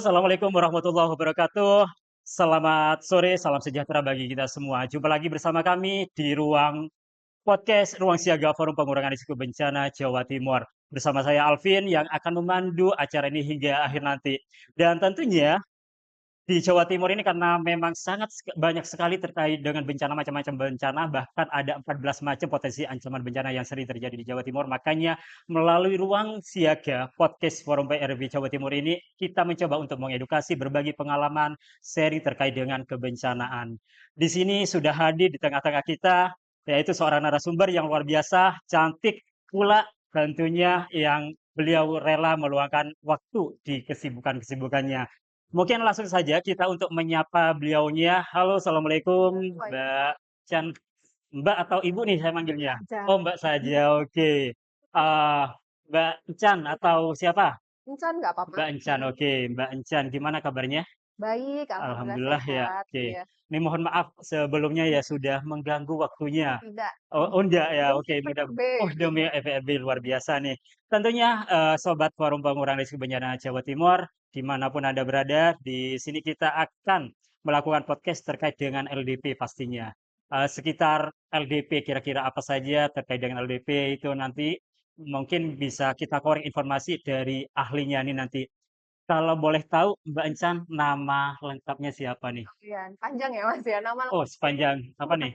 Assalamualaikum warahmatullahi wabarakatuh. Selamat sore, salam sejahtera bagi kita semua. Jumpa lagi bersama kami di ruang podcast Ruang Siaga Forum Pengurangan Risiko Bencana Jawa Timur. Bersama saya Alvin yang akan memandu acara ini hingga akhir nanti. Dan tentunya di Jawa Timur ini karena memang sangat banyak sekali terkait dengan bencana, macam-macam bencana, bahkan ada 14 macam potensi ancaman bencana yang sering terjadi di Jawa Timur. Makanya melalui ruang siaga podcast Forum PRB Jawa Timur ini, kita mencoba untuk mengedukasi, berbagi pengalaman, sharing terkait dengan kebencanaan. Di sini sudah hadir di tengah-tengah kita, yaitu seorang narasumber yang luar biasa, cantik pula tentunya, yang beliau rela meluangkan waktu di kesibukan-kesibukannya. Mungkin langsung saja kita untuk menyapa beliaunya. Halo, assalamualaikum, Mbak Chan. Mbak atau Ibu nih saya manggilnya? Encan. Oh, Mbak saja, oke. Mbak Chan atau siapa? Encan nggak apa-apa. Mbak Encan, oke. Mbak Encan, gimana kabarnya? Baik, alhamdulillah Alhamdulillah ya, sehat. oke. Iya. Ini mohon maaf sebelumnya ya sudah mengganggu Oh, waktunya. tidak. Oh enggak ya, Demi oke, mudah. PRB. Oh, demi FRB luar biasa nih. Tentunya Sobat Forum Pengurangan Risiko Bencana Jawa Timur, dimanapun Anda berada, di sini kita akan melakukan podcast terkait dengan LDP pastinya. Sekitar LDP, kira-kira apa saja terkait dengan LDP itu nanti mungkin bisa kita korek informasi dari ahlinya nih nanti. Kalau boleh tahu, Mbak Encan, nama lengkapnya siapa nih? Iya, panjang ya Mas ya. Nama Oh, lengkapnya sepanjang apa nih?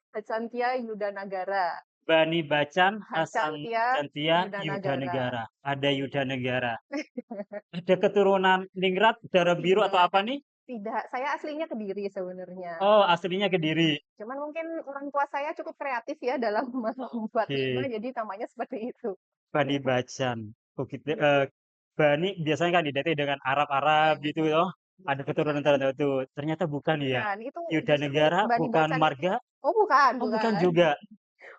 Bacantia Yudanagara. Bani Bacan, Hasan Bacantia Cantia, Yuda Yudanagara. Negara. Ada Yuda Negara. Ada keturunan Ningrat, Oh, darah biru atau tidak. apa nih? Tidak. Saya aslinya Kediri sebenarnya. Oh, aslinya Kediri. Cuman mungkin orang tua saya cukup kreatif ya dalam membuat nama, Oke, jadi namanya seperti itu. Bani Bacan. Oh, gitu. Bani biasanya kan identik dengan Arab-Arab gitu loh. Ada keturunan tertentu. Ternyata bukan ya. Bukan, itu Yuda justru Negara Bani bukan Bacan itu, marga. oh bukan, Oh, bukan bukan. juga.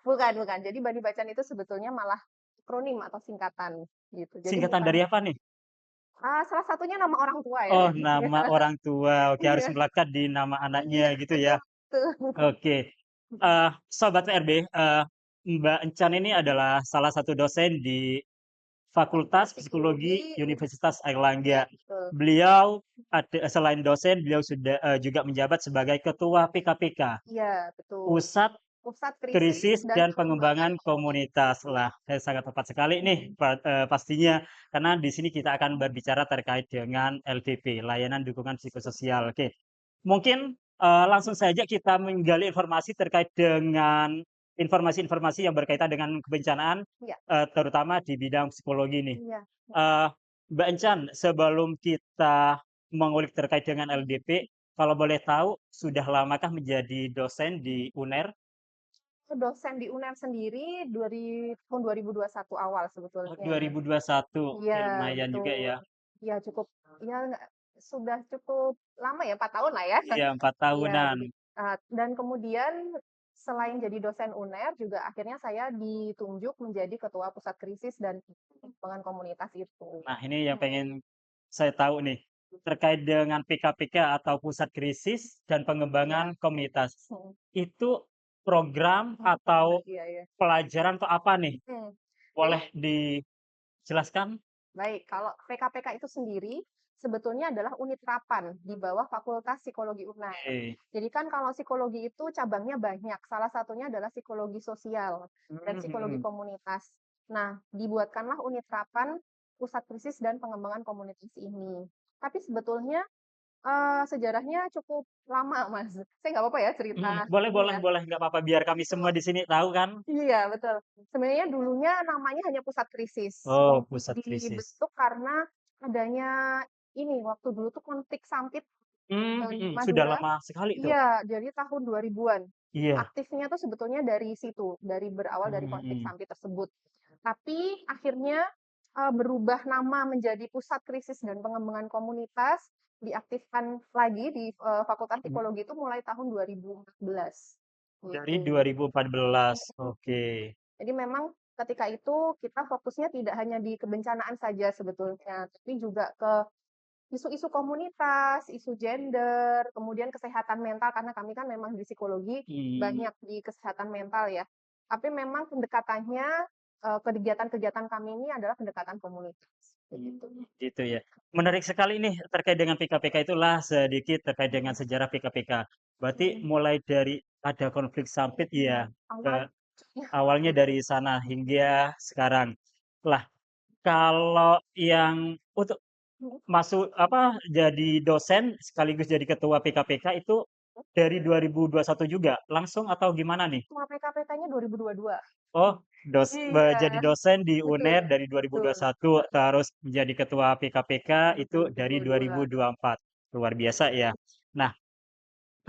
Bukan, bukan. Jadi Bani Bacan itu sebetulnya malah akronim atau singkatan gitu. Jadi Singkatan bukan, dari apa nih? salah satunya nama orang tua ya. Oh, nama orang tua. Oke, harus Iya, melekat di nama anaknya iya, gitu ya. betul, betul. Oke. Sobat PRB, Mbak Encan ini adalah salah satu dosen di Fakultas Fakultas Psikologi, Psikologi Universitas Airlangga. ya betul. Beliau selain dosen, beliau sudah juga menjabat sebagai Ketua PKPK, Iya, betul. Pusat Pusat Krisis Krisis dan dan Pengembangan Pengembangan Komunitas. Komunitas. Lah, saya sangat tepat sekali nih pastinya, karena di sini kita akan berbicara terkait dengan LDP, Layanan Dukungan Psikososial. Oke, mungkin langsung saja kita menggali informasi terkait dengan informasi-informasi yang berkaitan dengan kebencanaan, Iya, terutama di bidang psikologi nih. iya. Eh, Mbak Encan, sebelum kita mengulik terkait dengan LDP, kalau boleh tahu, sudah lamakah menjadi dosen di UNER? Dosen di UNER sendiri tahun 2021 awal Oh, sebetulnya. 2021. Iya, Oke, lumayan juga betul. ya. Iya, cukup, ya sudah cukup lama ya, 4 tahun lah ya. Iya, 4 Iya, tahunan. dan kemudian selain jadi dosen UNER juga akhirnya saya ditunjuk menjadi ketua pusat krisis dan pengembangan komunitas itu. Nah, ini yang Mhm, pengen saya tahu nih, terkait dengan PKPK atau Pusat Krisis dan iya, Pengembangan Komunitas. mhm, Itu program atau iya, iya. pelajaran atau apa nih? Mhm. Jadi Boleh dijelaskan? baik, kalau PKPK itu sendiri sebetulnya adalah unit terapan di bawah Fakultas Psikologi UNER. Oke. Jadi kan kalau psikologi itu cabangnya banyak, salah satunya adalah psikologi sosial dan Mhm psikologi mhm. komunitas. Nah, dibuatkanlah unit terapan pusat krisis dan pengembangan komunitas ini. Tapi sebetulnya sejarahnya cukup lama, Mas. Saya nggak apa-apa ya cerita Mhm, boleh ini boleh ya. boleh, nggak apa-apa, biar kami semua di sini tahu kan. Iya, betul. Sebenarnya dulunya namanya hanya pusat krisis. Oh, Pusat Krisis. Dibentuk karena adanya ini, waktu dulu tuh konflik sampit di Mhm, sudah Madura. lama sekali tuh. Iya, jadi tahun 2000-an. Iya. Aktifnya tuh sebetulnya dari situ, berawal dari Mhm konflik mhm. sampit tersebut. Tapi akhirnya berubah nama menjadi Pusat Krisis dan Pengembangan Komunitas, diaktifkan lagi di Fakultas Mhm. Psikologi itu mulai tahun 2014 Dari gitu. 2014, Mhm. oke. Jadi memang ketika itu kita fokusnya tidak hanya di kebencanaan saja sebetulnya, tapi juga ke isu-isu komunitas, isu gender, kemudian kesehatan mental karena kami kan memang di psikologi Mmm, banyak di kesehatan mental ya. Tapi memang pendekatannya kegiatan-kegiatan kami ini adalah pendekatan komunitas begitu. Gitu ya. Menarik sekali nih terkait dengan PKPK itulah sedikit terkait dengan Mhm, sejarah PKPK. Berarti mhm. mulai dari ada konflik sampit ya, Awal ke awalnya dari sana hingga sekarang. Lah, kalau yang untuk mhm, masuk apa, jadi dosen sekaligus jadi ketua PKPK itu dari 2021 juga langsung atau gimana nih? ketua PKPK-nya 2022. Oh, Iya, jadi dosen di betul, UNER dari betul, 2021, terus menjadi ketua PKPK itu dari 2022. 2024. Luar biasa ya. Nah,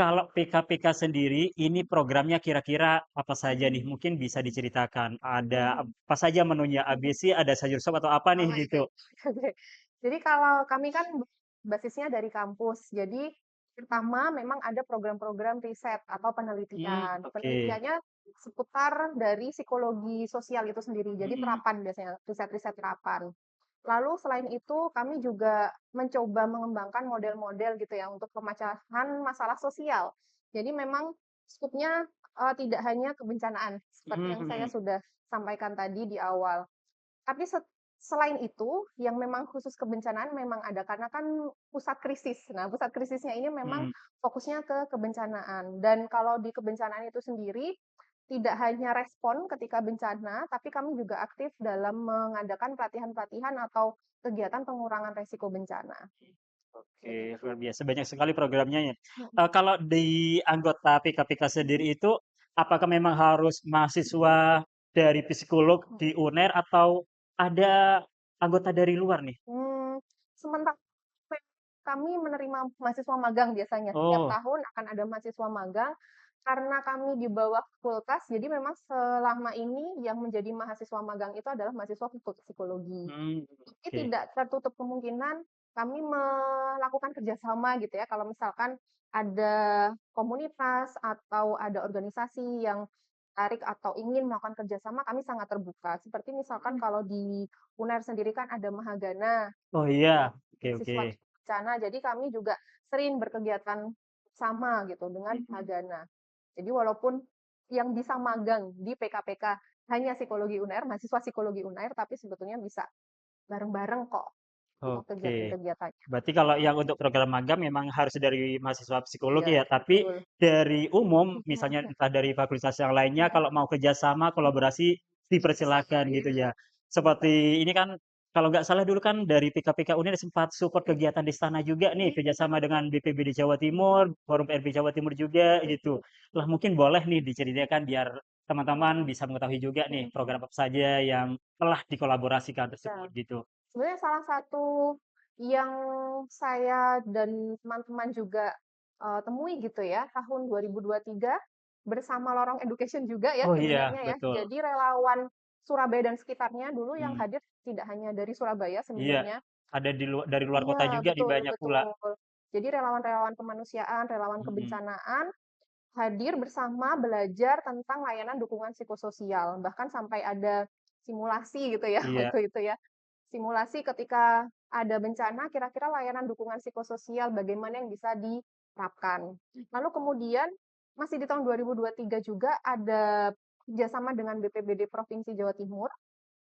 kalau PKPK sendiri ini programnya kira-kira apa saja nih? Mungkin bisa diceritakan. Ada Mmm, apa saja menunya? ABC, ada sayur sop atau apa nih oh, gitu? oke. Oke. Jadi kalau kami kan basisnya dari kampus. Jadi pertama memang ada program-program riset atau penelitian. Oke. Penelitiannya seputar dari psikologi sosial itu sendiri. Jadi Mhm. terapan biasanya, riset-riset terapan. Lalu selain itu kami juga mencoba mengembangkan model-model gitu ya untuk pemecahan masalah sosial. Jadi memang skupnya, tidak hanya kebencanaan seperti Mhm yang saya mhm. sudah sampaikan tadi di awal. Tapi selain itu, yang memang khusus kebencanaan memang ada, karena kan pusat krisis. Nah, pusat krisisnya ini memang Mhm. fokusnya ke kebencanaan. Dan kalau di kebencanaan itu sendiri, tidak hanya respon ketika bencana, tapi kami juga aktif dalam mengadakan pelatihan-pelatihan atau kegiatan pengurangan resiko bencana. Oke, Begitu. luar biasa banyak sekali programnya ya. Mhm, Kalau di anggota PKPK sendiri itu, apakah memang harus mahasiswa dari psikolog mhm. di UNER atau ada anggota dari luar nih? Sementara kami menerima mahasiswa magang biasanya, setiap Oh, tahun akan ada mahasiswa magang, karena kami di bawah fakultas, jadi memang selama ini yang menjadi mahasiswa magang itu adalah mahasiswa psikologi. Tapi oke. tidak tertutup kemungkinan kami melakukan kerjasama gitu ya, kalau misalkan ada komunitas atau ada organisasi yang tertarik atau ingin melakukan kerjasama, kami sangat terbuka. Seperti misalkan kalau di UNER sendiri kan ada Mahagana, Oh iya, oke oke. mahasiswa bencana, jadi kami juga sering berkegiatan sama gitu dengan Mahagana. Jadi walaupun yang bisa magang di PKPK hanya psikologi UNER, mahasiswa psikologi UNER, tapi sebetulnya bisa bareng-bareng kok untuk Oke. kegiatan-kegiatannya. Berarti kalau yang untuk program magang memang harus dari mahasiswa Iya, psikologi ya, tapi betul. dari umum, misalnya entah dari fakultas yang lainnya, kalau mau kerjasama, kolaborasi, Bisa, dipersilakan iya, gitu ya. bisa. Seperti ini kan, kalau nggak salah dulu kan dari PKPK UNER sempat support kegiatan di sana juga nih, kerjasama dengan BPBD Jawa Timur, Forum PRB Jawa Timur juga gitu. Lah mungkin boleh nih diceritakan biar teman-teman bisa mengetahui juga nih program apa saja yang telah dikolaborasikan tersebut Nah, gitu. sebenarnya salah satu yang saya dan teman-teman juga, temui gitu ya, tahun 2023 bersama Lorong Education juga ya Oh iya, sebenarnya ya. betul. Jadi relawan Surabaya dan sekitarnya dulu yang Mmm, hadir tidak hanya dari Surabaya iya, sebenarnya. ada dari luar kota Iya, juga di betul, banyak pula. betul. Jadi relawan-relawan kemanusiaan, relawan Mhm, kebencanaan hadir bersama belajar tentang layanan dukungan psikososial, bahkan sampai ada simulasi gitu ya iya, waktu itu ya. Simulasi ketika ada bencana, kira-kira layanan dukungan psikososial bagaimana yang bisa diterapkan. Lalu kemudian masih di tahun 2023 juga ada kerjasama dengan BPBD Provinsi Jawa Timur.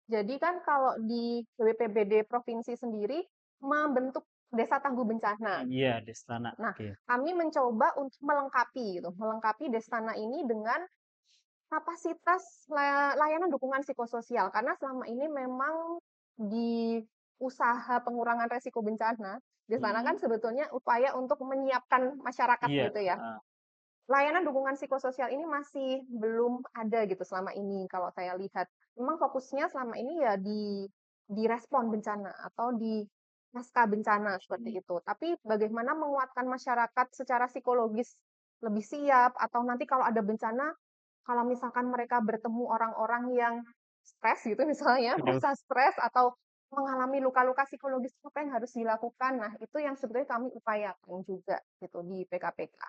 Jadi kan kalau di BPBD Provinsi sendiri membentuk desa tangguh bencana. iya, Destana, Nah, oke. kami mencoba untuk melengkapi gitu, melengkapi Destana ini dengan kapasitas layanan dukungan psikososial, karena selama ini memang di usaha pengurangan resiko bencana, Destana kan Mhm, sebetulnya upaya untuk menyiapkan masyarakat iya, gitu ya. heeh, Layanan dukungan psikososial ini masih belum ada gitu selama ini kalau saya lihat. Memang fokusnya selama ini ya di respon bencana atau di pasca bencana seperti itu. Tapi bagaimana menguatkan masyarakat secara psikologis lebih siap atau nanti kalau ada bencana, kalau misalkan mereka bertemu orang-orang yang stres gitu misalnya, aduh, merasa stres atau mengalami luka-luka psikologis, apa yang harus dilakukan. Nah, itu yang sebetulnya kami upayakan juga gitu di PKPK.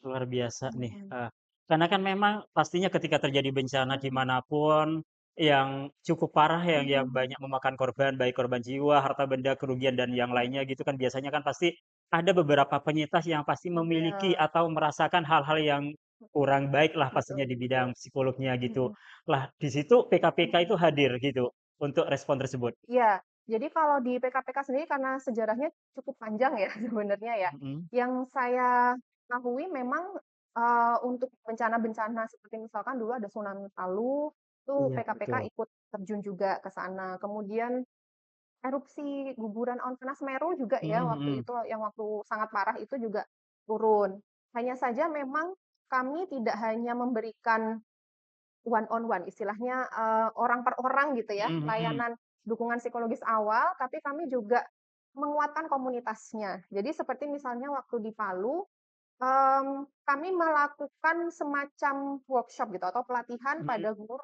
luar biasa nih, Mhm. karena kan memang pastinya ketika terjadi bencana di mana pun yang cukup parah, yang banyak memakan korban, baik korban jiwa, harta benda, kerugian, dan yang lainnya gitu kan biasanya kan pasti ada beberapa penyintas yang pasti memiliki Iya, atau merasakan hal-hal yang kurang baik lah betul, pastinya di betul. bidang psikolognya gitu. Mhm. Lah di situ PKPK itu hadir gitu untuk respon tersebut? Iya. Jadi kalau di PKPK sendiri karena sejarahnya cukup panjang ya sebenarnya ya. Mhm. Yang saya ketahui memang, untuk bencana-bencana seperti misalkan dulu ada tsunami Palu, itu Iya, PKPK betul. ikut terjun juga ke sana. Kemudian erupsi guguran awan panas Semeru juga ya Mhm waktu mhm. itu, yang waktu sangat parah itu juga turun. Hanya saja memang kami tidak hanya memberikan one on one, istilahnya, orang per orang gitu ya, Mhm mhm. layanan dukungan psikologis awal, tapi kami juga menguatkan komunitasnya. Jadi seperti misalnya waktu di Palu, kami melakukan semacam workshop gitu atau pelatihan Mhm. pada guru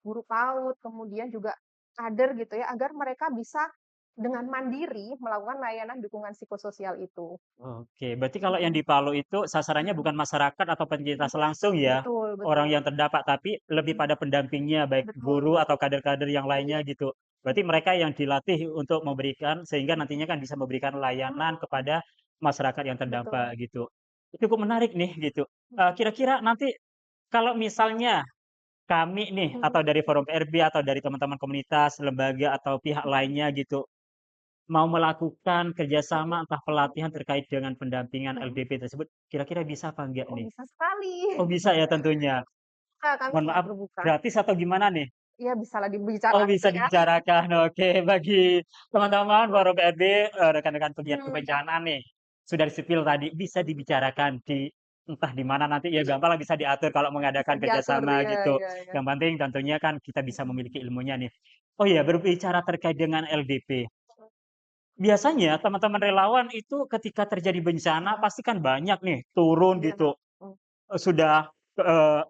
guru PAUD, kemudian juga kader gitu ya, agar mereka bisa dengan mandiri melakukan layanan dukungan psikososial itu. Oke, berarti kalau yang di Mhm, Palu itu sasarannya mhm, bukan masyarakat atau penyintas langsung ya, betul orang betul, yang terdampak, tapi lebih mhm, pada pendampingnya, baik betul guru atau betul, kader-kader yang lainnya iya, gitu. Berarti mereka yang dilatih untuk memberikan sehingga nantinya kan bisa memberikan layanan mhm, kepada masyarakat yang betul, terdampak gitu. Cukup menarik nih gitu. mhm, Kira-kira nanti kalau misalnya kami nih atau mhm, dari Forum PRB atau dari teman-teman komunitas, lembaga atau pihak mhm, lainnya gitu, mau melakukan mhm, kerjasama entah pelatihan terkait dengan pendampingan mhm. LDP tersebut, kira-kira bisa apa enggak Oh, nih? bisa sekali. Oh bisa ya tentunya. Kak, kami Mohon sangat maaf, terbuka. gratis atau gimana nih? Iya, bisalah Oh dibicarakan bisa ya. dibicarakan, oke. Bagi teman-teman Forum PRB, rekan-rekan pegiat Mhm, kebencanaan nih, sudah sipil tadi, bisa dibicarakan di entah di mana nanti ya gampang lah bisa diatur kalau bisa mengadakan diatur, kerjasama iya gitu. iya iya. Yang penting tentunya kan kita bisa Mhm, memiliki ilmunya nih. Oh iya, berbicara terkait dengan LDP. mhm, Biasanya teman-teman relawan itu ketika terjadi bencana mhm, pasti kan banyak nih turun iya, gitu, mhm, sudah,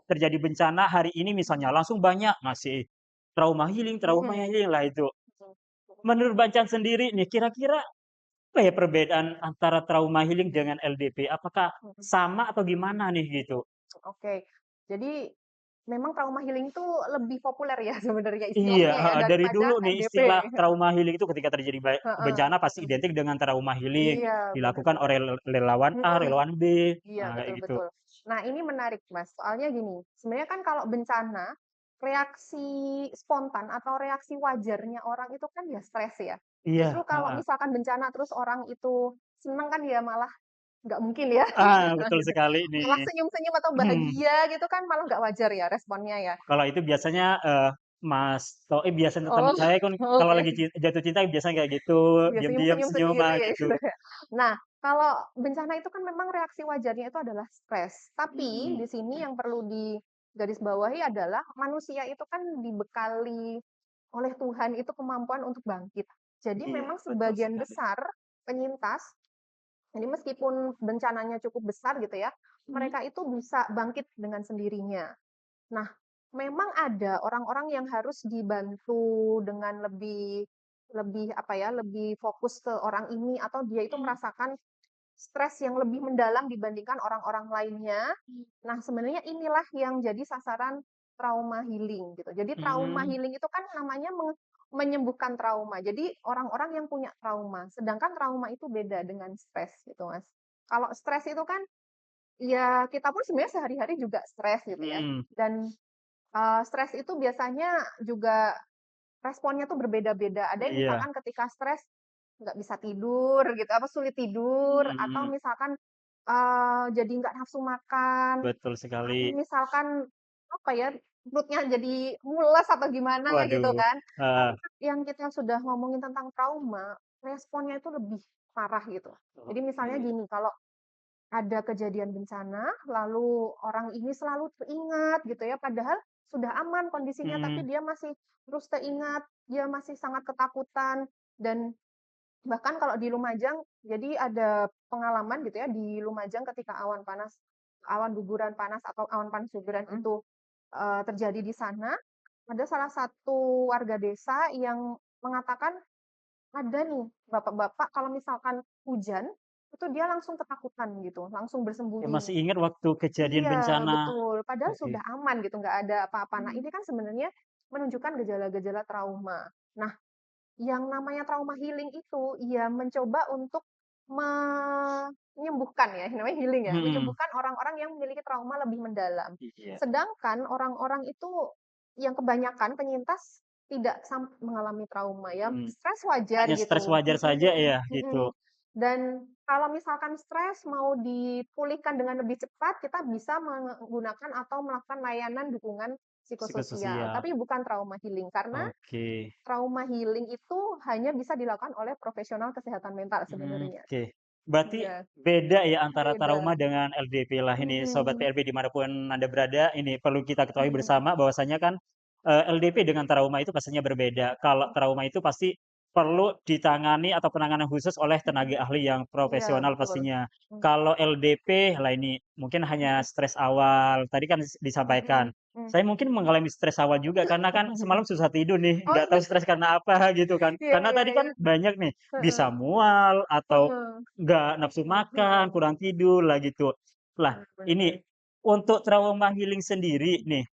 terjadi bencana hari ini misalnya langsung banyak ngasih trauma mhm, healing lah itu. mhm, Menurut Bancan sendiri nih kira-kira apa ya perbedaan antara trauma healing dengan LDP? Apakah mhm, sama atau gimana nih gitu? oke. Jadi memang trauma healing itu lebih populer ya sebenarnya Iya, istilahnya ya heeh, dari daripada dulu nih LDP. istilah trauma healing itu ketika terjadi Heeh, bencana pasti mhm, identik dengan trauma healing, iya, bener dilakukan bener. oleh relawan A, Mhm. relawan B, Iya, kayak betul gitu. betul. Nah, ini menarik, Mas. Soalnya gini, sebenarnya kan kalau bencana, reaksi spontan atau reaksi wajarnya orang itu kan ya stres ya. Justru Iya, kalau heeh. misalkan bencana terus orang itu seneng kan ya malah nggak mungkin ya. Betul Gitu. sekali Malah nih. senyum-senyum atau Mhm. bahagia gitu kan malah nggak wajar ya responnya ya. Kalau itu biasanya, biasanya teman Oh, saya kan kalau oke. lagi jatuh cinta biasanya kayak gitu, Ya diam-diam senyum-senyum senyum, sendiri gitu. gitu ya. Nah, kalau bencana itu kan memang reaksi wajarnya itu adalah stres. Tapi Mhm. di sini yang perlu digarisbawahi adalah manusia itu kan dibekali oleh Tuhan itu kemampuan untuk bangkit. Jadi Iya, memang betul sebagian sekali. besar penyintas, ini meskipun bencananya cukup besar gitu ya, Mhm. mereka itu bisa bangkit dengan sendirinya. Nah, memang ada orang-orang yang harus dibantu dengan lebih lebih apa ya, lebih fokus ke orang ini atau dia itu Mhm. merasakan stres yang lebih mendalam dibandingkan orang-orang lainnya. Nah, sebenarnya inilah yang jadi sasaran trauma healing gitu. Jadi trauma Mmm, healing itu kan namanya menyembuhkan trauma. Jadi orang-orang yang punya trauma, sedangkan trauma itu beda dengan stres gitu, Mas. Kalau stres itu kan ya kita pun sebenarnya sehari-hari juga stres gitu ya. mhm. Dan stres itu biasanya juga responnya tuh berbeda-beda. Ada yang Iya. misalkan ketika stres nggak bisa tidur gitu, apa, sulit tidur, Mhm atau mhm. misalkan, jadi nggak nafsu makan, Betul sekali. atau misalkan, apa ya, perutnya jadi mules atau gimana gitu Waduh, kan. heeh. Tapi kan yang kita sudah ngomongin tentang trauma, responnya itu lebih parah gitu. Jadi misalnya Oke. gini, kalau ada kejadian bencana, lalu orang ini selalu teringat gitu ya, padahal sudah aman kondisinya, tapi Mhm. dia masih terus teringat, dia masih sangat ketakutan, dan bahkan kalau di Lumajang, jadi ada pengalaman gitu ya, di Lumajang ketika awan guguran panas atau awan panas guguran itu, terjadi di sana, ada salah satu warga desa yang mengatakan ada nih bapak-bapak kalau misalkan hujan, itu dia langsung ketakutan gitu, langsung Ya bersembunyi. masih ingat waktu kejadian Iya, bencana. betul, padahal Oke. sudah aman gitu, nggak ada apa-apa. Nah, Mmm. ini kan sebenarnya menunjukkan gejala-gejala trauma. Nah, yang namanya trauma healing itu, ya mencoba untuk menyembuhkan ya, namanya healing ya, Mhm. menyembuhkan orang-orang yang memiliki trauma lebih mendalam. Iya. Sedangkan orang-orang itu yang kebanyakan penyintas tidak mengalami trauma ya, Mhm. stres wajar Hanya stres gitu, wajar saja ya, mhm. gitu. Dan kalau misalkan stres mau dipulihkan dengan lebih cepat, kita bisa menggunakan atau melakukan layanan dukungan psikososial, Psikososial. tapi bukan trauma healing. Karena Oke. trauma healing itu hanya bisa dilakukan oleh profesional kesehatan mental sebenarnya. Oke. Berarti Iya, beda ya antara beda. trauma dengan LDP lah ini sobat Mhm, PRB dimanapun Anda berada, ini perlu kita ketahui mhm. bersama bahwasanya kan, LDP dengan trauma itu pastinya berbeda. Kalau trauma itu pasti perlu ditangani atau penanganan khusus oleh Mhm. tenaga ahli yang Iya, profesional betul. pastinya. Mhm, Kalau LDP, lah ini mungkin hanya mhm, stres awal, tadi kan disampaikan. mhm, mhm. Saya mungkin mengalami stres awal juga karena kan semalam susah tidur nih, Oh, nggak tahu stres karena apa gitu kan. iya, Karena iya, tadi iya. kan banyak nih, Heeh, bisa mual atau heeh, nggak nafsu heeh. makan, kurang tidur lah gitu. Lah, Bener, ini bener. untuk trauma healing sendiri nih,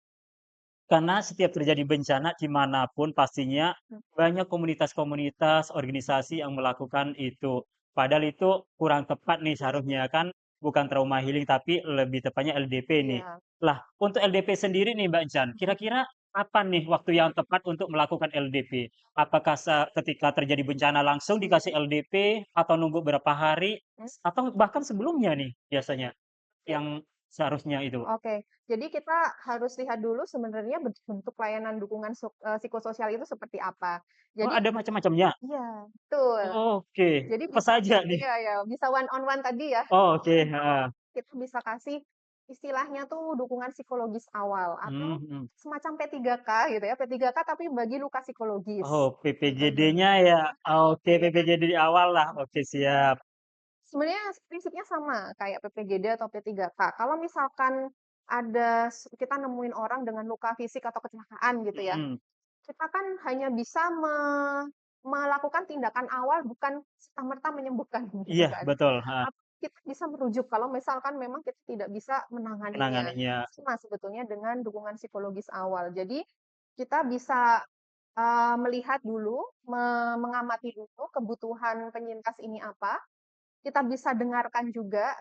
karena setiap terjadi bencana di manapun pastinya Mhm, banyak komunitas-komunitas, organisasi yang melakukan itu. Padahal itu kurang tepat nih seharusnya kan bukan trauma healing tapi lebih tepatnya LDP nih. iya. Lah, untuk LDP sendiri nih Mbak Jan, Mhm, kira-kira apa nih waktu yang tepat untuk melakukan LDP? Apakah ketika terjadi bencana langsung dikasih LDP atau nunggu berapa hari mhm, atau bahkan sebelumnya nih biasanya oke. yang seharusnya itu? Oke, jadi kita harus lihat dulu sebenarnya bentuk layanan dukungan psikososial itu seperti apa. Oh, Jadi ada macam-macamnya? iya, betul. Oke, Jadi apa bisa saja nih? iya ya, bisa one on one tadi ya, Oh, oke, heeh. kita bisa kasih istilahnya tuh dukungan psikologis awal atau Mhm. semacam P3K gitu ya, P3K tapi bagi luka Oh, psikologis. Mhm. PPGD-nya ya? Oke, PPGD di awal lah. Oke, siap. Sebenarnya prinsipnya sama kayak PPGD atau P3K. Kalau misalkan ada kita nemuin orang dengan luka fisik atau kecelakaan gitu ya, Mhm. kita kan hanya bisa melakukan tindakan awal bukan serta-merta menyembuhkan gitu Iya, kan. betul, heeh, Kita bisa merujuk kalau misalkan memang kita tidak bisa menanganinya. menanganinya. Sama sebetulnya dengan dukungan psikologis awal. Jadi kita bisa, melihat dulu, mengamati dulu kebutuhan penyintas ini apa, kita bisa dengarkan juga,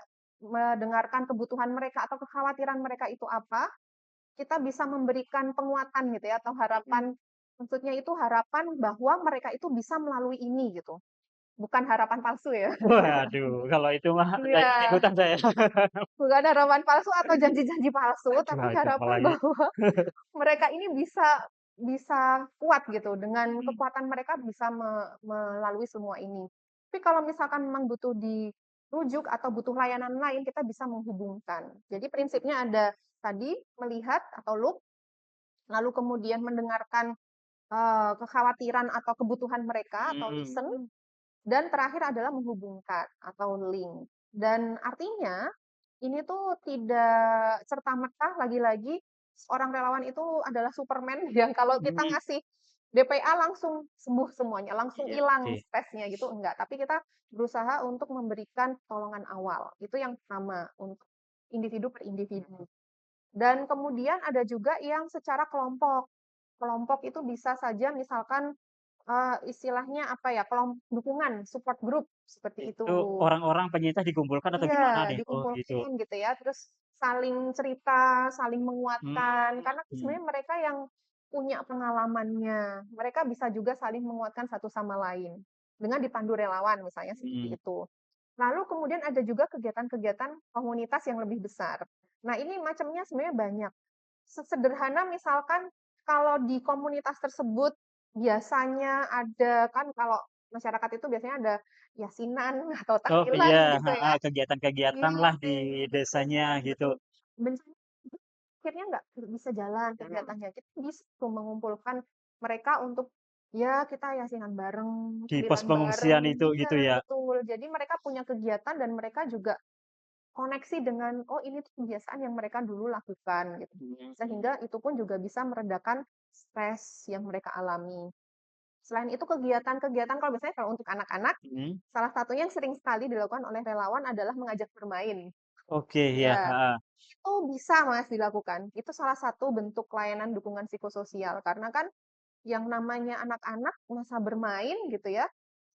mendengarkan kebutuhan mereka atau kekhawatiran mereka itu apa, kita bisa memberikan penguatan gitu ya atau harapan, maksudnya itu harapan bahwa mereka itu bisa melalui ini gitu, bukan harapan palsu ya. Waduh, kalau itu mah nggak Iya, ikut-ikutan saya. bukan harapan palsu atau janji-janji palsu, Aduh, tapi aduh, harapan apalagi. bahwa mereka ini bisa bisa kuat gitu, dengan Mhm. kekuatan mereka bisa melalui semua ini. Tapi kalau misalkan memang butuh dirujuk atau butuh layanan lain, kita bisa menghubungkan. Jadi prinsipnya ada tadi melihat atau look, lalu kemudian mendengarkan, kekhawatiran atau kebutuhan mereka atau listen, Mhm. dan terakhir adalah menghubungkan atau link. Dan artinya ini tuh tidak serta-merta lagi-lagi seorang relawan itu adalah Superman yang kalau kita Mhm. ngasih DPA langsung sembuh semuanya, langsung Iya, hilang oke. stresnya gitu, enggak. Tapi kita berusaha untuk memberikan pertolongan awal. Itu yang pertama untuk individu per individu. Dan kemudian ada juga yang secara kelompok. Kelompok itu bisa saja misalkan, istilahnya apa ya, dukungan, support group, seperti itu. Itu orang-orang penyintas dikumpulkan atau Iya, gimana nih? Oh, gitu. dikumpulkan gitu ya, terus saling cerita, saling menguatkan, Mmm, karena mhm. sebenarnya mereka yang punya pengalamannya. Mereka bisa juga saling menguatkan satu sama lain, dengan dipandu relawan misalnya seperti Mhm. itu. Lalu kemudian ada juga kegiatan-kegiatan komunitas yang lebih besar. Nah, ini macamnya sebenarnya banyak. Sesederhana misalkan kalau di komunitas tersebut biasanya ada kan kalau masyarakat itu biasanya ada yasinan atau Oh, iya, tahlilan gitu ya. heeh, kegiatan-kegiatan Iya, lah di desanya betul, gitu. betul. Bencana akhirnya nggak bisa jalan Mhm. kegiatannya. Kita bisa tuh mengumpulkan mereka untuk, ya kita yasinan bareng, Di pos tahlilan bareng. pengungsian itu Iya, gitu ya? betul. Jadi mereka punya kegiatan dan mereka juga koneksi dengan, oh ini tuh kebiasaan yang mereka dulu lakukan gitu. Mhm. Sehingga itu pun juga bisa meredakan stres yang mereka alami. Selain itu kegiatan-kegiatan kalau biasanya kalau untuk anak-anak, Mhm. salah satunya yang sering sekali dilakukan oleh relawan adalah mengajak bermain. Oke, iya, Ya, heeh. itu bisa Mas dilakukan. Itu salah satu bentuk layanan dukungan psikososial. Karena kan yang namanya anak-anak masa bermain gitu ya,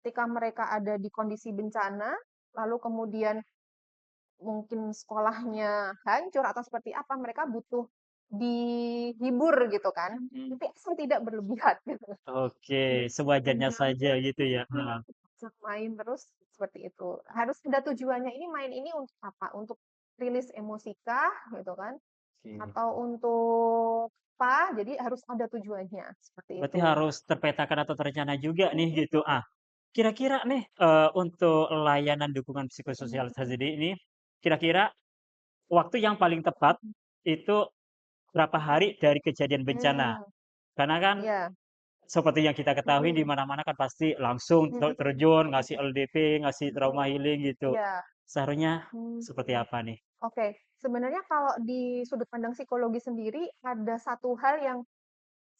ketika mereka ada di kondisi bencana, lalu kemudian mungkin sekolahnya hancur atau seperti apa, mereka butuh dihibur gitu kan, Mhm. tapi asal tidak berlebihan gitu. Oke, sewajarnya saja gitu ya, heeh. Ajak main terus seperti itu. Harus ada tujuannya, ini main ini untuk apa? Untuk rilis emosi kah gitu kan? Oke. Atau untuk apa? Jadi harus ada tujuannya, seperti Berarti itu. harus terpetakan atau terencana juga nih gitu. Kira-kira nih, untuk layanan dukungan psikososial Mhm, tadi ini, kira-kira waktu yang paling tepat mhm, itu berapa hari dari kejadian bencana? mmm, Karena kan iya, seperti yang kita ketahui di mhm, mana-mana kan pasti langsung mhm, terjun, ngasih mhm, LDP, ngasih trauma betul, healing gitu. iya, Seharusnya mmm. seperti apa nih? Oke, sebenarnya kalau di sudut pandang psikologi sendiri ada satu hal yang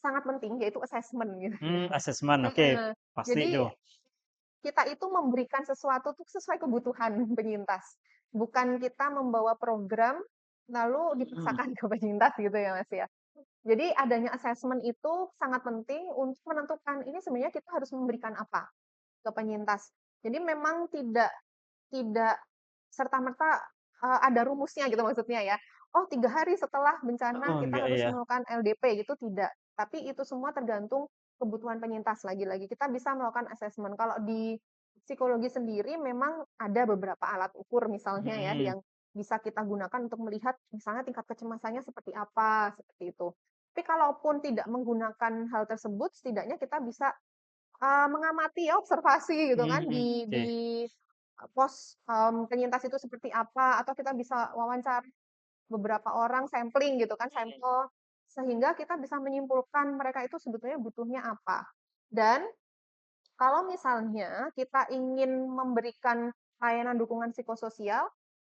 sangat penting yaitu assessment gitu. Asesmen, oke, Heeh. pasti Jadi tuh. kita itu memberikan sesuatu tuh sesuai kebutuhan penyintas. Bukan kita membawa program lalu Mhm, dipaksakan ke penyintas gitu ya, Mas, ya. Jadi adanya assessment itu sangat penting untuk menentukan ini sebenarnya kita harus memberikan apa ke penyintas. Jadi memang tidak tidak serta-merta, ada rumusnya gitu maksudnya ya. Oh 3 hari setelah bencana oh kita enggak harus ya? melakukan LDP gitu, tidak. Tapi itu semua tergantung kebutuhan penyintas, lagi-lagi kita bisa melakukan assessment. Kalau di psikologi sendiri memang ada beberapa alat ukur misalnya ya, Mhm, yang bisa kita gunakan untuk melihat misalnya tingkat kecemasannya seperti apa, seperti itu. Tapi kalaupun tidak menggunakan hal tersebut, setidaknya kita bisa mengamati ya, observasi gitu kan mhm, oke, di pos, penyintas itu seperti apa, atau kita bisa wawancara beberapa orang, sampling gitu kan, sampel, sehingga kita bisa menyimpulkan mereka itu sebetulnya butuhnya apa. Dan kalau misalnya kita ingin memberikan layanan dukungan psikososial,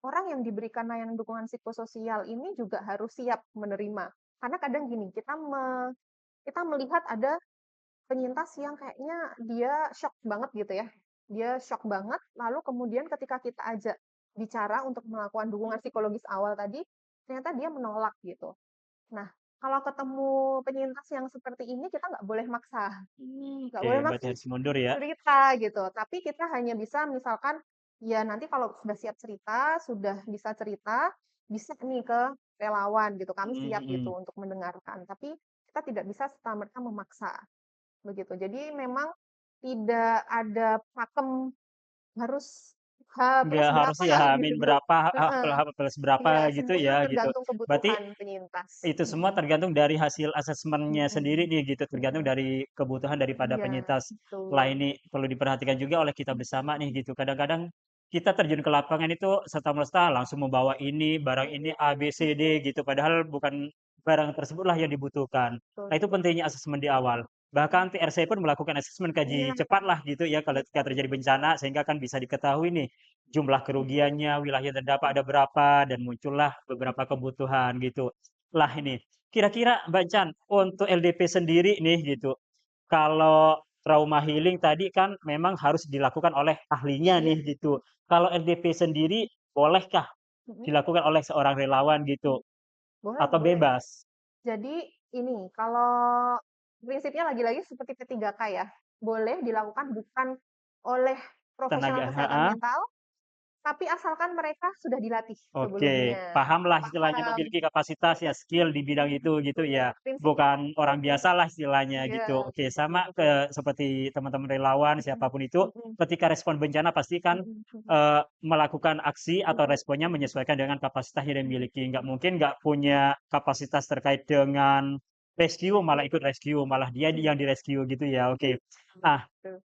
orang yang diberikan layanan dukungan psikososial ini juga harus siap menerima. Karena kadang gini, kita melihat ada penyintas yang kayaknya dia syok banget gitu ya. Dia syok banget, lalu kemudian ketika kita ajak bicara untuk melakukan dukungan psikologis awal tadi, ternyata dia menolak gitu. Nah, kalau ketemu penyintas yang seperti ini kita nggak oke, boleh berarti maksa harus mundur ya? cerita gitu, tapi kita hanya bisa misalkan, ya nanti kalau sudah siap cerita, sudah bisa cerita, bisa nih ke relawan gitu, kami Mhm, siap gitu mhm. untuk mendengarkan, tapi kita tidak bisa serta-merta memaksa. Begitu. Jadi memang tidak ada pakem harus H plus Nggak harus berapa ya gitu. H-min berapa, Heeh. H plus berapa Iya, gitu semuanya ya, gitu. tergantung Berarti kebutuhan penyintas. itu semua Mhm, tergantung dari hasil asesmennya sendiri mhm, nih gitu, tergantung mhm. dari kebutuhan daripada Iya, penyintas. Wah, betul. ini perlu diperhatikan juga oleh kita bersama nih gitu. Kadang-kadang kita terjun ke lapangan itu serta-merta langsung membawa ini, barang ini A, B, C, D gitu, padahal bukan barang tersebutlah yang dibutuhkan. Nah, Betul. itu pentingnya asesmen di awal. Bahkan TRC pun melakukan asesmen kaji Iya, cepatlah gitu ya kalau ketika terjadi bencana sehingga kan bisa diketahui nih jumlah betul. kerugiannya, wilayah terdampak ada berapa dan muncullah beberapa kebutuhan gitu. Lah ini, kira-kira Mbak Chan, untuk LDP sendiri nih gitu, kalau trauma healing tadi kan memang harus dilakukan oleh ahlinya nih gitu. Kalau LDP sendiri bolehkah Mhm, dilakukan oleh seorang relawan gitu boleh atau boleh. bebas? Jadi ini, kalau prinsipnya lagi-lagi seperti P3K ya, boleh dilakukan bukan oleh profesional Tenaga kesehatan heeh, mental, tapi asalkan mereka sudah dilatih oke, sebelumnya. pahamlah istilahnya Paham, memiliki kapasitas ya, skill di bidang itu gitu betul. ya, Prinsipnya bukan orang mhm, biasalah istilahnya iya, gitu. Oke, sama betul betul. seperti teman-teman relawan Mhm, siapapun itu, mhm, ketika respon bencana pasti kan, mhm mhm, melakukan aksi atau mhm, responnya menyesuaikan dengan kapasitas yang mhm, dimiliki. Nggak mungkin nggak punya kapasitas terkait dengan rescue, malah betul ikut rescue, malah dia yang di-rescue gitu ya, oke. Nah, betul.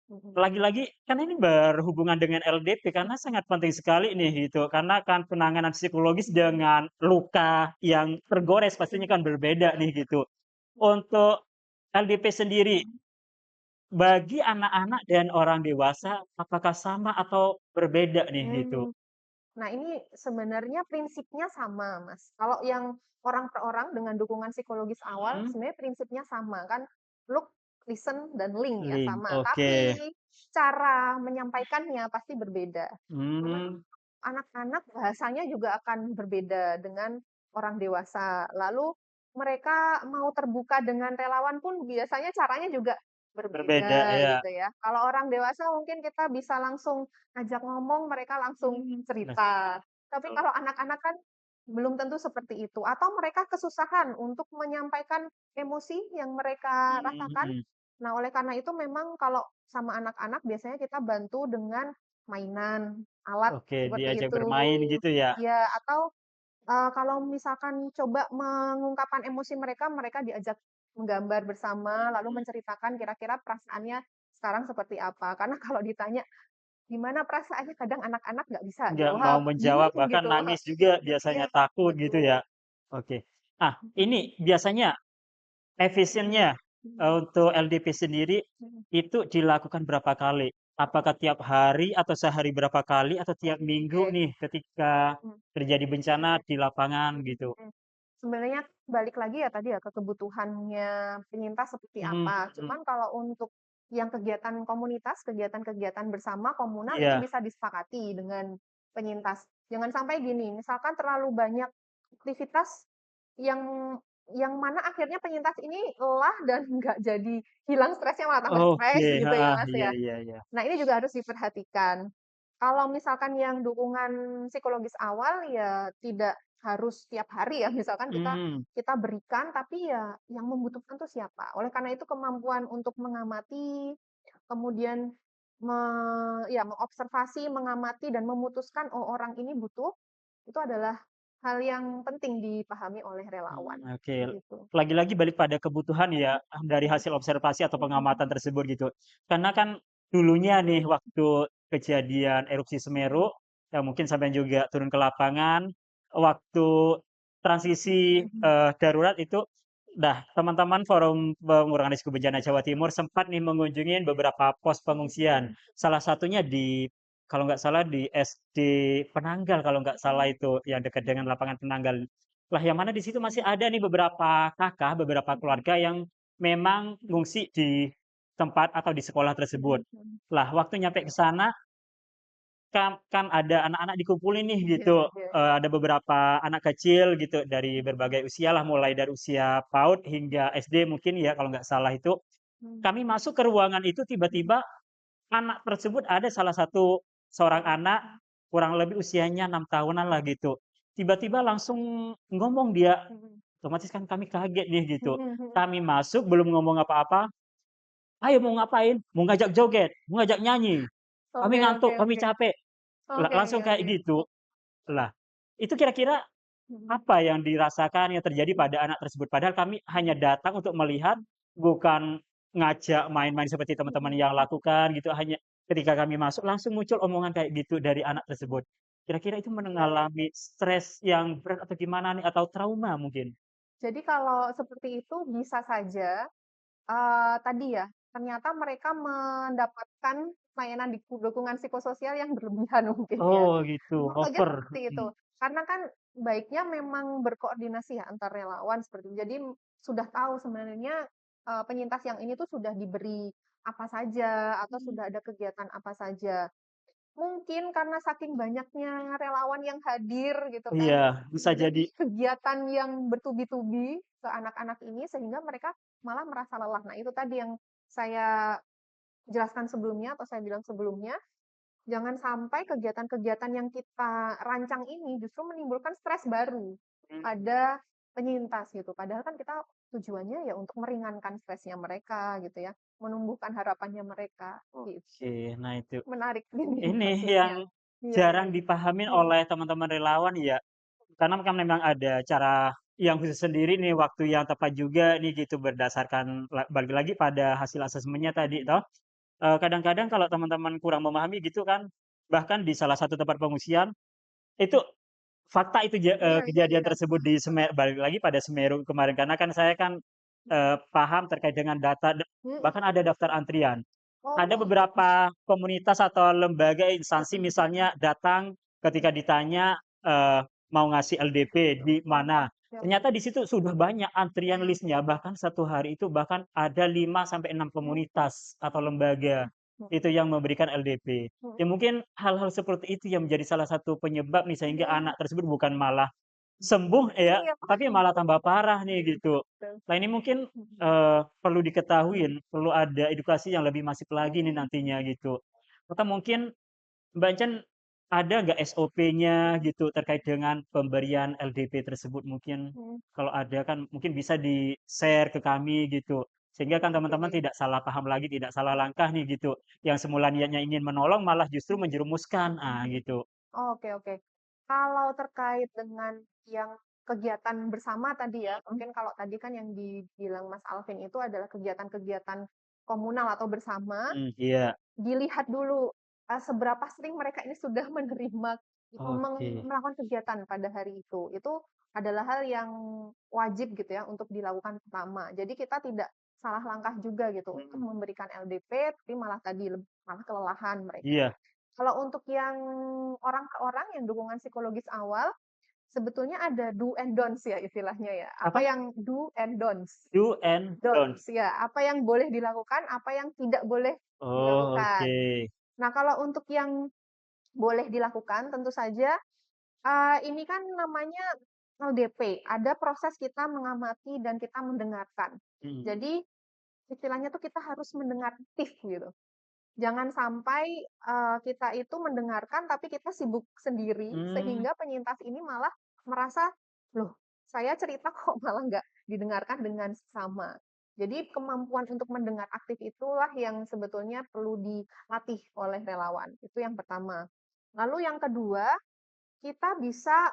Mhm, lagi-lagi kan ini berhubungan dengan LDP karena sangat penting sekali nih gitu, karena kan penanganan psikologis dengan luka yang tergores pastinya kan berbeda nih gitu. Untuk LDP sendiri, mhm, bagi anak-anak dan orang dewasa apakah sama atau berbeda nih gitu? mmm. Nah, ini sebenarnya prinsipnya sama, Mas. Kalau yang orang per orang dengan dukungan psikologis awal, Mhm, sebenarnya prinsipnya sama kan, look, listen, dan link ya, link, sama. oke. Tapi cara menyampaikannya pasti berbeda. Karena Mmm, anak-anak bahasanya juga akan berbeda dengan orang dewasa. Lalu mereka mau terbuka dengan relawan pun biasanya caranya juga berbeda berbeda ya. gitu ya. Kalau orang dewasa mungkin kita bisa langsung ajak ngomong, mereka langsung Nah, cerita. Tapi oh, kalau anak-anak kan belum tentu seperti itu, atau mereka kesusahan untuk menyampaikan emosi yang mereka Mhm rasakan. mhm. Nah, oleh karena itu memang kalau sama anak-anak biasanya kita bantu dengan mainan, alat Oke, seperti diajak itu. bermain gitu ya? Ya, atau, kalau misalkan coba mengungkapkan emosi mereka, mereka diajak menggambar bersama, lalu Mhm. menceritakan kira-kira perasaannya sekarang seperti apa. Karena kalau ditanya, "Gimana perasaannya?" Kadang anak-anak nggak bisa Nggak mau jawab, menjawab, bingung bahkan gitu, nangis juga biasanya, iya, takut gitu betul. ya? Oke. Nah, ini biasanya efisiennya, Mhm, untuk LDP sendiri mhm, itu dilakukan berapa kali? Apakah tiap hari atau sehari berapa kali atau tiap minggu oke, nih ketika mhm, terjadi bencana oke, di lapangan gitu? mhm. Sebenarnya balik lagi ya tadi ya ke kebutuhannya penyintas seperti Mhm apa. mhm. Cuman kalau untuk yang kegiatan komunitas, kegiatan-kegiatan bersama komunal itu Iya. bisa disepakati dengan penyintas. Jangan sampai gini, misalkan terlalu banyak aktivitas yang mana akhirnya penyintas ini lelah dan nggak jadi hilang stresnya, malah tambah Oke, stres gitu ya, heeh, Mas, iya ya. iya iya. Nah, ini juga harus diperhatikan. Kalau misalkan yang dukungan psikologis awal ya tidak harus tiap hari ya, misalkan kita Mmm, kita berikan, tapi ya yang membutuhkan tuh siapa. Oleh karena itu kemampuan untuk mengamati, kemudian mengobservasi, mengamati dan memutuskan, "Oh, orang ini butuh," itu adalah hal yang penting dipahami oleh relawan, oke. begitu. Lagi-lagi balik pada kebutuhan ya, dari hasil observasi atau pengamatan tersebut gitu. Karena kan dulunya nih waktu kejadian erupsi Semeru, ya mungkin sampean juga turun ke lapangan, waktu transisi, darurat itu, nah teman-teman Forum Pengurangan Risiko Bencana Jawa Timur sempat nih mengunjungi beberapa pos pengungsian. Salah satunya di kalau nggak salah di SD Penanggal kalau nggak salah itu, yang dekat dengan lapangan Penanggal. Lah yang mana di situ masih ada nih beberapa kakak, beberapa keluarga yang memang ngungsi di tempat atau di sekolah tersebut. Lah waktu nyampe ke sana, kan ada anak-anak dikumpulin nih Iya gitu, iya. ada beberapa anak kecil gitu dari berbagai usia lah, mulai dari usia PAUD hingga SD mungkin ya kalau nggak salah itu. Kami masuk ke ruangan itu tiba-tiba anak tersebut ada salah satu seorang anak kurang lebih usianya 6 tahunan lah gitu. Tiba-tiba langsung ngomong dia, otomatis kan kami kaget nih gitu. Kami masuk belum ngomong apa-apa, "Ayo mau ngapain? Mau ngajak joget, mau ngajak nyanyi, kami Oke oke ngantuk, kami oke. capek." Oke Langsung oke kayak oke. gitu. Lah, itu kira-kira Mhm. apa yang dirasakan, yang terjadi pada anak tersebut? Padahal kami hanya datang untuk melihat, bukan ngajak main-main seperti teman-teman yang lakukan gitu, hanya ketika kami masuk langsung muncul omongan kayak gitu dari anak tersebut. Kira-kira itu mengalami stres yang berat atau gimana nih, atau trauma mungkin? Jadi kalau seperti itu bisa saja, tadi ya, ternyata mereka mendapatkan layanan dukungan psikososial yang berlebihan mungkin ya. Oh gitu, Bisa saja over, seperti itu. mhm, Karena kan baiknya memang berkoordinasi ya antar relawan seperti itu. Jadi sudah tahu sebenarnya, penyintas yang ini tuh sudah diberi apa saja atau sudah ada kegiatan apa saja. Mungkin karena saking banyaknya relawan yang hadir gitu iya, kan, bisa dan jadi, kegiatan yang bertubi-tubi ke anak-anak ini sehingga mereka malah merasa lelah. Nah, itu tadi yang saya jelaskan sebelumnya atau saya bilang sebelumnya, jangan sampai kegiatan-kegiatan yang kita rancang ini justru menimbulkan stres baru mmm, pada penyintas gitu. Padahal kan kita tujuannya ya untuk meringankan stresnya mereka gitu ya, menumbuhkan harapannya mereka gitu. oke. Nah itu, Menarik ini ini yang kasusnya. Iya iya. jarang dipahamin Mhm, oleh teman-teman relawan ya. Karena kan memang ada cara yang khusus sendiri nih, waktu yang tepat juga nih gitu berdasarkan balik lagi pada hasil asesmennya tadi toh. Kadang-kadang kalau teman-teman kurang memahami gitu kan, bahkan di salah satu tempat pengungsian, itu fakta itu iya iya kejadian iya. tersebut di balik lagi pada Semeru kemarin, karena kan saya kan, paham terkait dengan data Mhm. bahkan ada daftar antrian. Ada Oh, oke. beberapa komunitas atau lembaga, instansi Mhm. misalnya datang ketika ditanya, mau ngasih LDP di mana, Ya. ternyata di situ sudah banyak antrian list-nya, bahkan satu hari itu bahkan ada 5 sampai 6 komunitas atau lembaga, itu yang memberikan LDP. Mhm. Ya mungkin hal-hal seperti itu yang menjadi salah satu penyebab nih sehingga anak tersebut bukan malah sembuh ya, Iya, tapi malah tambah parah nih gitu. betul. Nah ini mungkin, Mhm. perlu diketahuin, perlu ada edukasi yang lebih masif lagi nih nantinya gitu. Atau mungkin Mbak Chen, ada nggak SOP-nya gitu terkait dengan pemberian LDP tersebut mungkin? Mhm, Kalau ada kan mungkin bisa di-share ke kami gitu. Sehingga kan teman-teman oke. tidak salah paham lagi, tidak salah langkah nih gitu. Yang semula niatnya ingin menolong malah justru Mhm. menjerumuskan. Ah, gitu. Oke, oke. Kalau terkait dengan yang kegiatan bersama tadi ya, Mhm. mungkin kalau tadi kan yang dibilang Mas Alvin itu adalah kegiatan-kegiatan komunal atau bersama, Iya. dilihat dulu, seberapa sering mereka ini sudah menerima Oke. melakukan kegiatan pada hari itu. Itu adalah hal yang wajib gitu ya untuk dilakukan pertama. Jadi kita tidak salah langkah juga gitu untuk Mhm. memberikan LDP, tapi malah tadi malah kelelahan mereka. Iya. Kalau untuk yang orang per orang, yang dukungan psikologis awal, sebetulnya ada do and don'ts ya istilahnya ya. Apa Apa? yang do and don'ts. Do and don't. Don'ts ya, apa yang boleh dilakukan, apa yang tidak boleh Oh, dilakukan. oke. Nah, kalau untuk yang boleh dilakukan, tentu saja, ini kan namanya LDP, ada proses kita mengamati dan kita mendengarkan. Mhm. Jadi, istilahnya tuh kita harus mendengar aktif gitu. Jangan sampai, kita itu mendengarkan tapi kita sibuk sendiri, Mmm. sehingga penyintas ini malah merasa, "Loh, saya cerita kok malah nggak didengarkan dengan seksama." Jadi kemampuan untuk mendengar aktif itulah yang sebetulnya perlu dilatih oleh relawan, itu yang pertama. Lalu yang kedua, kita bisa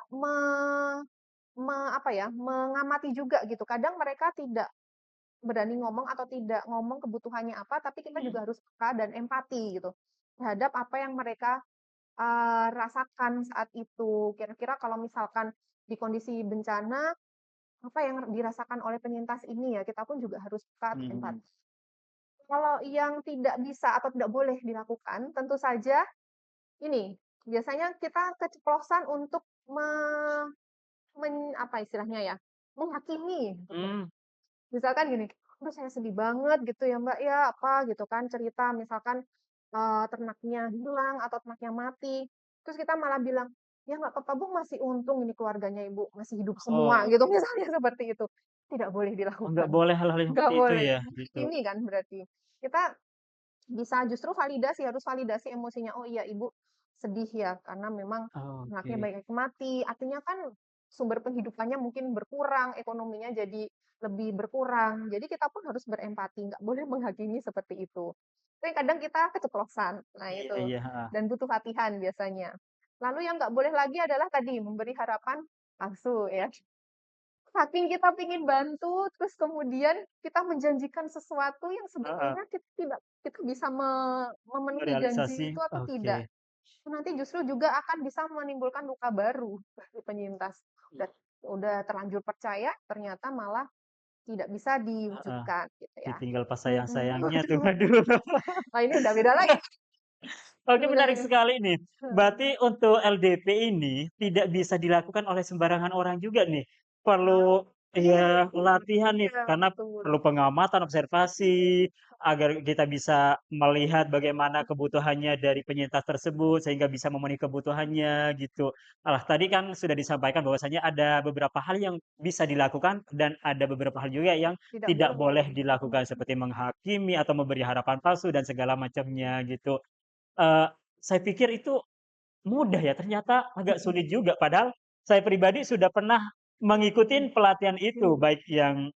apa ya, mengamati juga gitu, kadang mereka tidak berani ngomong atau tidak ngomong kebutuhannya apa, tapi kita Mhm. juga harus peka dan empati gitu, terhadap apa yang mereka, rasakan saat itu. Kira-kira kalau misalkan di kondisi bencana, apa yang dirasakan oleh penyintas ini ya, kita pun juga harus peka atau Mhm. empati. Kalau yang tidak bisa atau tidak boleh dilakukan, tentu saja ini, biasanya kita keceplosan untuk apa istilahnya ya, menghakimi gitu. Mmm. Misalkan gini, "Aduh saya sedih banget gitu ya Mbak ya," apa gitu kan, cerita misalkan, ternaknya hilang atau ternaknya mati, terus kita malah bilang, "Ya nggak apa-apa Bu, masih untung ini keluarganya Ibu masih hidup semua," Oh. gitu misalnya seperti itu. Tidak boleh Oh, nggak dilakukan, boleh hal-hal yang nggak seperti itu boleh, ya? Gitu. menghakimi kan berarti. Kita bisa justru harus validasi emosinya, "Oh iya Ibu sedih ya karena memang anaknya Oke. banyak yang mati." Artinya kan sumber penghidupannya mungkin berkurang, ekonominya jadi lebih berkurang. Jadi kita pun harus berempati, nggak boleh menghakimi seperti itu. Tapi kadang kita keceplosan, nah Iya, itu, iya, heeh. dan butuh latihan biasanya. Lalu yang nggak boleh lagi adalah tadi, memberi harapan palsu ya. Saking kita pengen bantu, terus kemudian kita menjanjikan sesuatu yang Heeh. sebetulnya kita bisa memenuhi janji Realisasi, itu atau oke. tidak. Itu nanti justru juga akan bisa menimbulkan luka baru bagi penyintas. Udah terlanjur percaya, ternyata malah tidak bisa Heeh. diwujudkan gitu ya. Ditinggal pas Mhm, sayang-sayangnya tuh, waduh. aduh. Nah ini udah beda lagi Oke, menarik sebenarnya. sekali nih. Heeh. Berarti untuk LDP ini tidak bisa dilakukan oleh sembarangan orang juga nih. Perlu ya latihan nih, Iya, karena betul. perlu pengamatan, observasi, agar kita bisa melihat bagaimana kebutuhannya dari penyintas tersebut, sehingga bisa memenuhi kebutuhannya gitu. Nah, tadi kan sudah disampaikan bahwasanya ada beberapa hal yang bisa dilakukan dan ada beberapa hal juga yang Tidak tidak boleh. boleh dilakukan, seperti menghakimi atau memberi harapan palsu dan segala macamnya gitu. Eee, saya pikir itu mudah ya, ternyata agak sulit juga. Padahal saya pribadi sudah pernah mengikuti pelatihan itu, baik yang,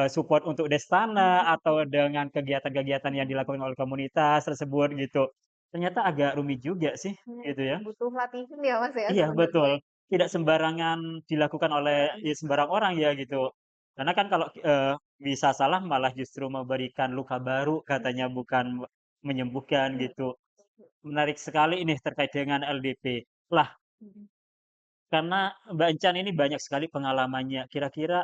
support untuk Destana atau dengan kegiatan-kegiatan yang dilakukan oleh komunitas tersebut gitu. Ternyata agak rumit juga sih, gitu ya. Butuh latihan ya Mas ya Iya betul, sebenarnya. tidak sembarangan dilakukan oleh ya sembarang orang ya gitu. Karena kan kalau, bisa salah malah justru memberikan luka baru katanya, bukan menyembuhkan gitu. Menarik sekali ini terkait dengan LDP. Lah, Mhm. karena Mbak Encan ini banyak sekali pengalamannya, kira-kira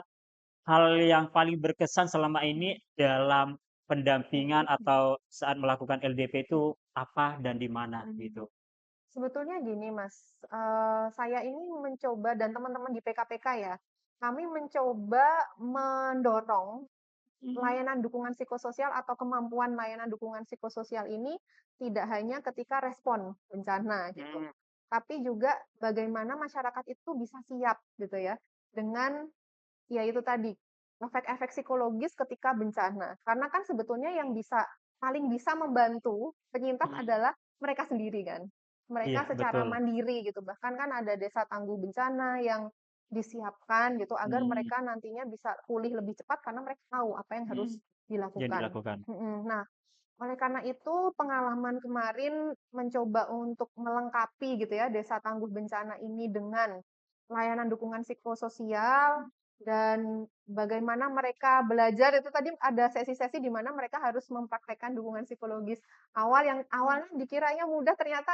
hal yang paling berkesan selama ini dalam pendampingan atau saat melakukan LDP itu apa dan di mana Mhm. gitu? Sebetulnya gini Mas, saya ini mencoba dan teman-teman di PKPK ya, kami mencoba mendorong Mhm. layanan dukungan psikososial atau kemampuan layanan dukungan psikososial ini tidak hanya ketika respon bencana gitu, Mmm. tapi juga bagaimana masyarakat itu bisa siap gitu ya, dengan ya itu tadi, efek-efek psikologis ketika bencana. Karena kan sebetulnya yang paling bisa membantu penyintas Mhm. adalah mereka sendiri kan. mereka Iya, secara betul. mandiri gitu. Bahkan kan ada desa tangguh bencana yang disiapkan gitu agar Mhm, mereka nantinya bisa pulih lebih cepat karena mereka tahu apa yang harus mhm, yang dilakukan. dilakukan. Nah, oleh karena itu pengalaman kemarin mencoba untuk melengkapi gitu ya desa tangguh bencana ini dengan layanan dukungan psikososial dan bagaimana mereka belajar itu tadi ada sesi-sesi di mana mereka harus mempraktekkan dukungan psikologis awal yang awalnya dikiranya mudah ternyata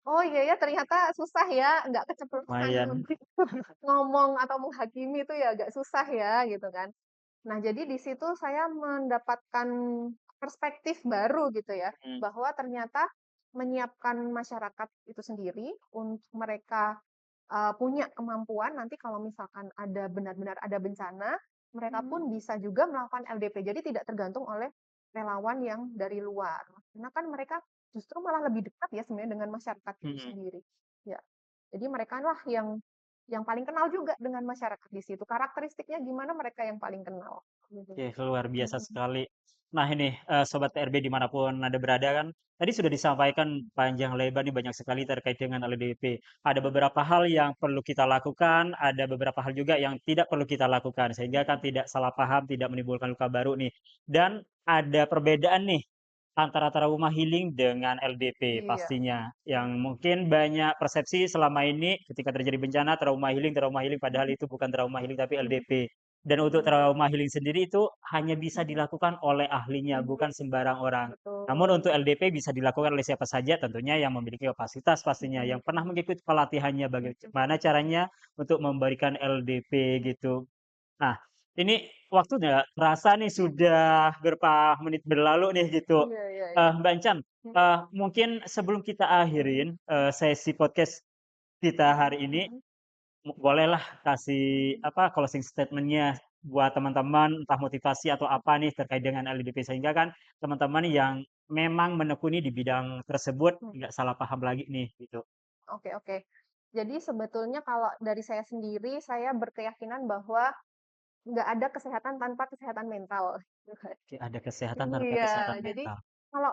oh iya ya ternyata susah ya, nggak keceplosan Lumayan. ngomong atau menghakimi itu ya agak susah ya gitu kan. Nah, jadi di situ saya mendapatkan perspektif baru gitu ya, Mhm, bahwa ternyata menyiapkan masyarakat itu sendiri untuk mereka, punya kemampuan nanti kalau misalkan ada benar-benar ada bencana, mereka pun bisa juga melakukan LDP. Jadi tidak tergantung oleh relawan yang dari luar. Karena kan mereka justru malah lebih dekat ya sebenarnya dengan masyarakat itu mhm. sendiri. Ya, jadi merekalah yang paling kenal juga dengan masyarakat di situ. Karakteristiknya gimana mereka yang paling kenal, gitu. Oke, luar biasa Mhm, sekali. Nah ini, Sobat PRB dimanapun Anda berada kan, tadi sudah disampaikan panjang lebar nih banyak sekali terkait dengan LDP. Ada beberapa hal yang perlu kita lakukan, ada beberapa hal juga yang tidak perlu kita lakukan, sehingga kan tidak salah paham, tidak menimbulkan luka baru nih. Dan ada perbedaan nih, antara trauma healing dengan LDP iya, pastinya, yang mungkin banyak persepsi selama ini ketika terjadi bencana, trauma healing, padahal mhm itu bukan trauma healing tapi mhm, LDP. Dan untuk iya, trauma healing sendiri itu hanya bisa mhm, dilakukan oleh ahlinya, mhm, bukan sembarang orang. Namun betul, untuk LDP bisa dilakukan oleh siapa saja tentunya yang memiliki kapasitas pastinya, yang mhm pernah mengikuti pelatihannya bagaimana caranya untuk memberikan LDP gitu. Nah, ini waktu nggak kerasa nih sudah berapa menit berlalu nih gitu. iya iya iya, Mbak Encan, mhm mungkin sebelum kita akhirin, sesi podcast kita hari ini, mhm, Bolehlah kasih, apa, closing statement-nya buat teman-teman, entah motivasi atau apa nih terkait dengan LDP, sehingga kan teman-teman yang memang menekuni di bidang tersebut mhm, nggak salah paham lagi nih, gitu. oke oke. Jadi sebetulnya kalau dari saya sendiri, saya berkeyakinan bahwa nggak ada kesehatan tanpa kesehatan mental, gitu kan. Oke, ada kesehatan tanpa kesehatan Iya, jadi mental. kalau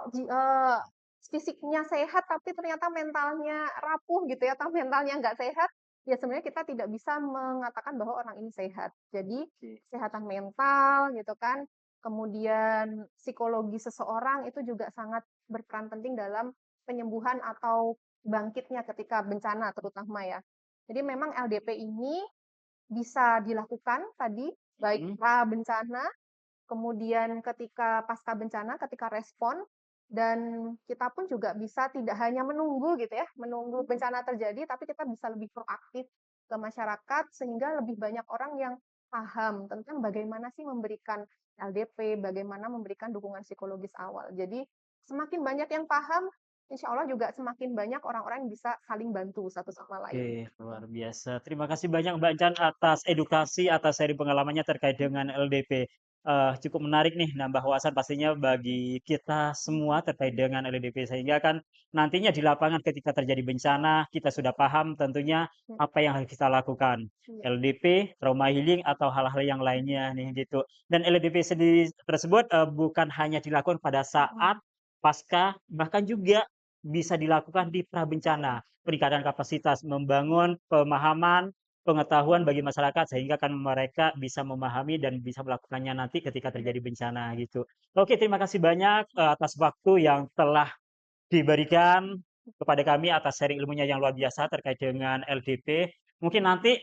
fisiknya sehat tapi ternyata mentalnya rapuh gitu ya, atau mentalnya nggak sehat, ya sebenarnya kita tidak bisa mengatakan bahwa orang ini sehat. Jadi Oke. kesehatan mental gitu kan, kemudian psikologi seseorang itu juga sangat berperan penting dalam penyembuhan atau bangkitnya ketika bencana terutama ya. Jadi memang LDP ini bisa dilakukan tadi, baik Mhm, pra bencana kemudian ketika pasca bencana, ketika respon, dan kita pun juga bisa tidak hanya menunggu gitu ya, menunggu bencana terjadi, tapi kita bisa lebih proaktif ke masyarakat sehingga lebih banyak orang yang paham tentang bagaimana sih memberikan LDP, bagaimana memberikan dukungan psikologis awal. Jadi semakin banyak yang paham, insya Allah juga semakin banyak orang-orang yang bisa saling bantu satu sama lain. oke, luar biasa. Terima kasih banyak Mbak Encan atas edukasi, atas sharing pengalamannya terkait dengan LDP. Cukup menarik nih, nambah wawasan pastinya bagi kita semua terkait dengan LDP, sehingga kan nantinya di lapangan ketika terjadi bencana, kita sudah paham tentunya apa yang harus kita lakukan. Iya. LDP, trauma healing, atau hal-hal yang lainnya nih gitu. Dan LDP sendiri tersebut bukan hanya dilakukan pada saat pasca, bahkan juga bisa dilakukan di prabencana, peningkatan kapasitas, membangun pemahaman, pengetahuan bagi masyarakat sehingga kan mereka bisa memahami dan bisa melakukannya nanti ketika Iya. terjadi bencana gitu. Oke, terima kasih banyak, atas waktu yang telah diberikan kepada kami atas sharing ilmunya yang luar biasa terkait dengan LDP. Mungkin nanti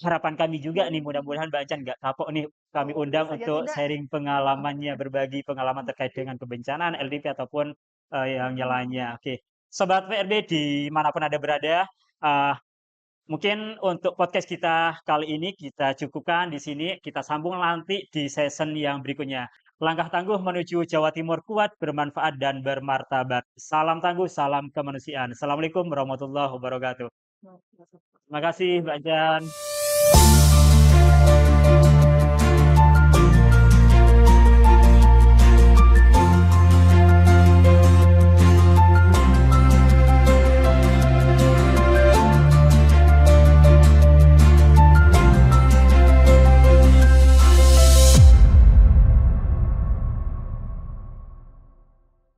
harapan kami juga nih mudah-mudahan Mbak Encan nggak kapok nih kami Oh, tentu undang saja untuk tidak. sharing pengalamannya, berbagi pengalaman terkait dengan kebencanaan, LDP ataupun, yang lainnya. Oke, Sobat PRB dimanapun Anda berada, eee, mungkin untuk podcast kita kali ini kita cukupkan di sini, kita sambung nanti di season yang berikutnya. Langkah tangguh menuju Jawa Timur kuat, bermanfaat, dan bermartabat. Salam tangguh, salam kemanusiaan. Assalamualaikum warahmatullahi wabarakatuh. Terima kasih Mbak Jan.